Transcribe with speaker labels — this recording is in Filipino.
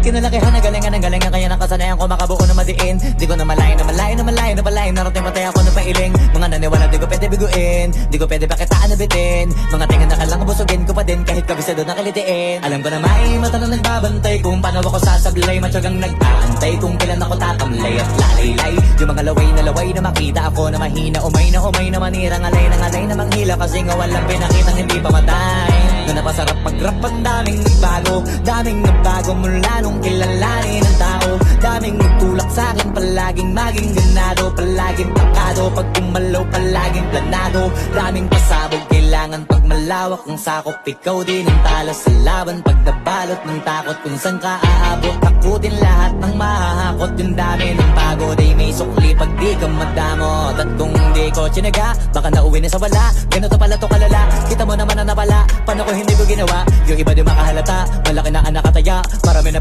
Speaker 1: Kinalakihan na galingan kaya nakasanayan ko makabuo na madiin. Di ko na malayo narating matay ako ng pailing. Mga naniwala di ko pwede biguin, di ko pwede pakitaan na bitin. Mga tingin na kalang busugin ko pa din kahit kabisado na kalitiin. Alam ko na may mata na nagbabantay kung paano ako sasablay. Matyagang nag-aantay kung kailan ako tatamlay at lalaylay. Yung mga laway na makita ako na mahina. Umay na manirang alay na manghila. Kasi nga walang pinakitang hindi pa matay. Na napasarap pag-rap ang daming nagbago mula nung kilalanin ang tao. Daming nagtulak sa'kin, palaging maging ganado, palaging pakado, pag kumalaw palaging planado. Daming pasabog, kailangan pag malawak ang sakop. Ikaw din ang talo sa laban, pag nabalot ng takot kung saan ka aabot. Takutin lahat ng mahahakot, yung dami ng pagod ay may sukli pag di ka madamot. At kung di ko tsinaga, baka nauwi na sa wala. Ganito pala to kalala, kita mo naman ang napala. Paano ko hindi ko ginawa, yung iba di makahalata. Malaki na anak kataya, marami na